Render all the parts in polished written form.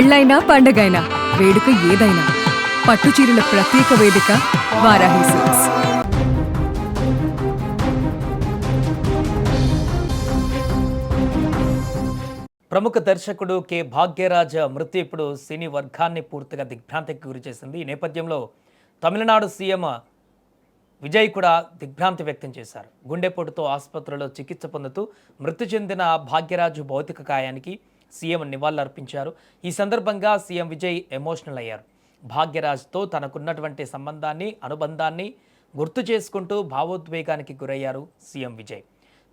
పెళ్ళైనా పండగైనా వేడుక ఏదైనా పట్టుచీరల ప్రత్యేక వేదిక వారాహి సిల్క్స్. ప్రముఖ దర్శకుడు కె భాగ్యరాజ్ మృతి ఇప్పుడు సినీ వర్గాన్ని పూర్తిగా దిగ్భ్రాంతికి గురిచేసింది. ఈ నేపథ్యంలో తమిళనాడు సీఎం విజయ్ కూడా దిగ్భ్రాంతి వ్యక్తం చేశారు. గుండెపోటుతో ఆసుపత్రిలో చికిత్స పొందుతూ మృతి చెందిన భాగ్యరాజు భౌతిక కాయానికి సీఎం నివాళులర్పించారు. ఈ సందర్భంగా సీఎం విజయ్ ఎమోషనల్ అయ్యారు. భాగ్యరాజ్తో తనకున్నటువంటి సంబంధాన్ని, అనుబంధాన్ని గుర్తు చేసుకుంటూ భావోద్వేగానికి గురయ్యారు సీఎం విజయ్.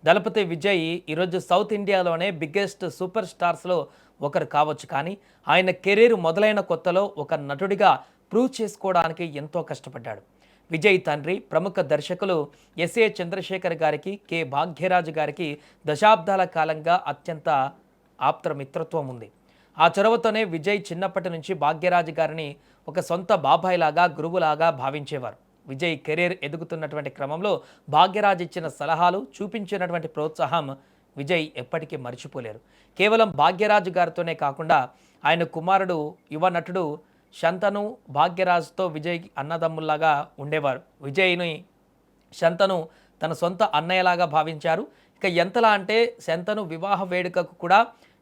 దళపతి విజయ్ ఈరోజు సౌత్ ఇండియాలోనే బిగ్గెస్ట్ సూపర్ స్టార్స్లో ఒకరు కావచ్చు, కానీ ఆయన కెరీర్ మొదలైన కొత్తలో ఒక నటుడిగా ప్రూవ్ చేసుకోవడానికి ఎంతో కష్టపడ్డాడు. విజయ్ తండ్రి ప్రముఖ దర్శకులు ఎస్ఏ చంద్రశేఖర్ గారికి, కె భాగ్యరాజు గారికి దశాబ్దాల కాలంగా అత్యంత ఆప్త మిత్రత్వం ఉంది. ఆ చొరవతోనే విజయ్ చిన్నప్పటి నుంచి భాగ్యరాజు గారిని ఒక సొంత బాబాయిలాగా, గురువులాగా భావించేవారు. విజయ్ కెరీర్ ఎదుగుతున్నటువంటి క్రమంలో భాగ్యరాజ్ ఇచ్చిన సలహాలు, చూపించినటువంటి ప్రోత్సాహం విజయ్ ఎప్పటికీ మర్చిపోలేరు. కేవలం భాగ్యరాజు గారితోనే కాకుండా ఆయన కుమారుడు యువ నటుడు శంతను భాగ్యరాజ్తో విజయ్ అన్నదమ్ముల్లాగా ఉండేవారు. విజయ్ని శంతను తన సొంత అన్నయ్యలాగా భావించారు. ఇక ఎంతలా అంటే శంతను వివాహ వేడుకకు కూడా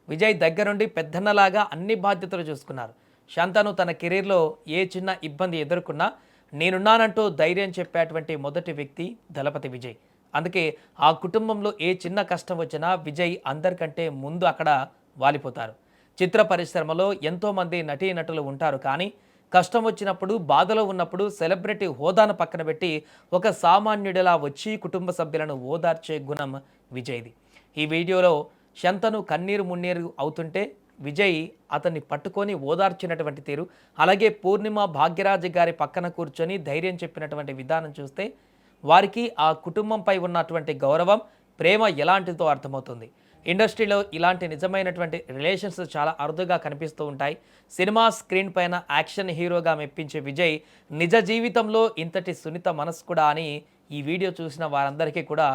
విజయ్ దగ్గరుండి పెద్దన్నలాగా అన్ని బాధ్యతలు చూసుకున్నారు. శంతను తన కెరీర్లో ఏ చిన్న ఇబ్బంది ఎదుర్కొన్నా నేనున్నానంటూ ధైర్యం చెప్పేటువంటి మొదటి వ్యక్తి దళపతి విజయ్. అందుకే ఆ కుటుంబంలో ఏ చిన్న కష్టం వచ్చినా విజయ్ అందరికంటే ముందు అక్కడ వాలిపోతారు. చిత్ర పరిశ్రమలో ఎంతోమంది నటీనటులు ఉంటారు, కానీ కష్టం వచ్చినప్పుడు, బాధలో ఉన్నప్పుడు సెలబ్రిటీ హోదాను పక్కన పెట్టి ఒక సామాన్యుడిలా వచ్చి కుటుంబ సభ్యులను ఓదార్చే గుణం విజయ్ది. ఈ వీడియోలో శంతను కన్నీరు మున్నీరు అవుతుంటే విజయ్ అతన్ని పట్టుకొని ఓదార్చినటువంటి తీరు, అలాగే పూర్ణిమ భాగ్యరాజు గారి పక్కన కూర్చొని ధైర్యం చెప్పినటువంటి విధానం చూస్తే వారికి ఆ కుటుంబంపై ఉన్నటువంటి గౌరవం, ప్రేమ ఎలాంటిదో అర్థమవుతుంది. ఇండస్ట్రీలో ఇలాంటి నిజమైనటువంటి రిలేషన్స్ చాలా అరుదుగా కనిపిస్తూ ఉంటాయి. సినిమా స్క్రీన్ పైన యాక్షన్ హీరోగా మెప్పించే విజయ్ నిజ జీవితంలో ఇంతటి సున్నిత మనసు కూడా అని ఈ వీడియో చూసిన వారందరికీ కూడా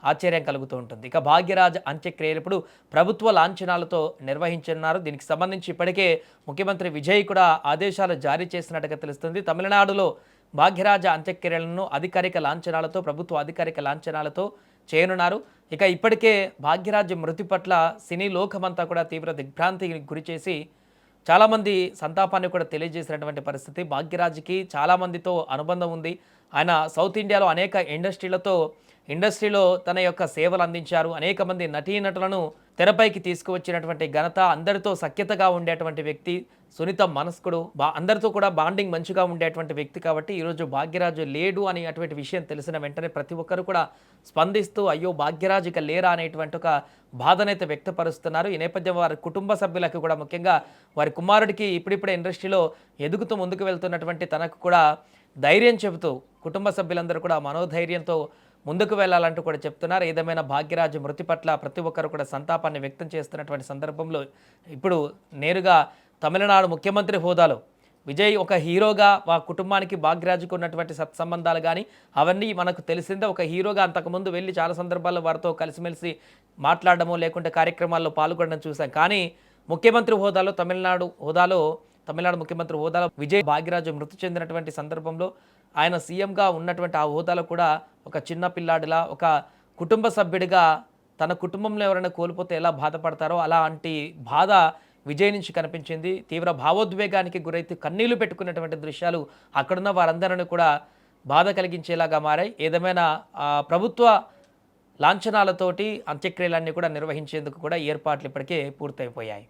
ఆశ్చర్యం కలుగుతూ ఉంటుంది. ఇక భాగ్యరాజ్ అంత్యక్రియలు ఇప్పుడు ప్రభుత్వ లాంఛనాలతో నిర్వహించనున్నారు. దీనికి సంబంధించి ఇప్పటికే ముఖ్యమంత్రి విజయ్ కూడా ఆదేశాలు జారీ చేసినట్టుగా తెలుస్తుంది. తమిళనాడులో భాగ్యరాజ్ అంత్యక్రియలను అధికారిక లాంఛనాలతో, ప్రభుత్వ అధికారిక లాంఛనాలతో చేయనున్నారు. ఇక ఇప్పటికే భాగ్యరాజ్ మృతి పట్ల సినీ లోకమంతా కూడా తీవ్ర దిగ్భ్రాంతికి గురిచేసి చాలామంది సంతాపాన్ని కూడా తెలియజేసినటువంటి పరిస్థితి. భాగ్యరాజ్కి చాలామందితో అనుబంధం ఉంది. ఆయన సౌత్ ఇండియాలో అనేక ఇండస్ట్రీలో తన యొక్క సేవలు అందించారు. అనేక మంది నటీనటులను తెరపైకి తీసుకువచ్చినటువంటి ఘనత, అందరితో సఖ్యతగా ఉండేటువంటి వ్యక్తి, సున్నిత మనస్కుడు, అందరితో కూడా బాండింగ్ మంచిగా ఉండేటువంటి వ్యక్తి. కాబట్టి ఈరోజు భాగ్యరాజు లేడు అని అటువంటి విషయం తెలిసిన వెంటనే ప్రతి ఒక్కరు కూడా స్పందిస్తూ అయ్యో భాగ్యరాజు ఇక లేరా అనేటువంటి ఒక బాధనైతే వ్యక్తపరుస్తున్నారు. ఈ నేపథ్యం వారి కుటుంబ సభ్యులకు కూడా, ముఖ్యంగా వారి కుమారుడికి ఇప్పుడిప్పుడే ఇండస్ట్రీలో ఎదుగుతూ ముందుకు వెళ్తున్నటువంటి తనకు కూడా ధైర్యం చెబుతూ కుటుంబ సభ్యులందరూ కూడా మనోధైర్యంతో ముందుకు వెళ్లాలంటూ కూడా చెప్తున్నారు. ఏదేమైనా భాగ్యరాజు మృతి పట్ల ప్రతి ఒక్కరు కూడా సంతాపాన్ని వ్యక్తం చేస్తున్నటువంటి సందర్భంలో ఇప్పుడు నేరుగా తమిళనాడు ముఖ్యమంత్రి హోదాలో విజయ్ ఒక హీరోగా ఆ కుటుంబానికి భాగ్యరాజుకు ఉన్నటువంటి సత్సంబంధాలు కానీ అవన్నీ మనకు తెలిసిందే. ఒక హీరోగా అంతకుముందు వెళ్ళి చాలా సందర్భాల్లో వారితో కలిసిమెలిసి మాట్లాడడము, లేకుంటే కార్యక్రమాల్లో పాల్గొనడం చూసాం. కానీ ముఖ్యమంత్రి హోదాలో తమిళనాడు ముఖ్యమంత్రి హోదాలో విజయ్ భాగ్యరాజు మృతి చెందినటువంటి సందర్భంలో ఆయన సీఎంగా ఉన్నటువంటి ఆ హోదాలో కూడా ఒక చిన్న పిల్లాడిలా, ఒక కుటుంబ సభ్యుడిగా తన కుటుంబంలో ఎవరైనా కోల్పోతే ఎలా బాధపడతారో అలాంటి బాధ విజయ్ నుంచి కనిపించింది. తీవ్ర భావోద్వేగానికి గురైతే కన్నీళ్లు పెట్టుకున్నటువంటి దృశ్యాలు అక్కడున్న వారందరినీ కూడా బాధ కలిగించేలాగా మారాయి. ఏదేమైనా ప్రభుత్వ లాంఛనాలతోటి అంత్యక్రియలన్నీ కూడా నిర్వహించేందుకు కూడా ఏర్పాట్లు ఇప్పటికే పూర్తయిపోయాయి.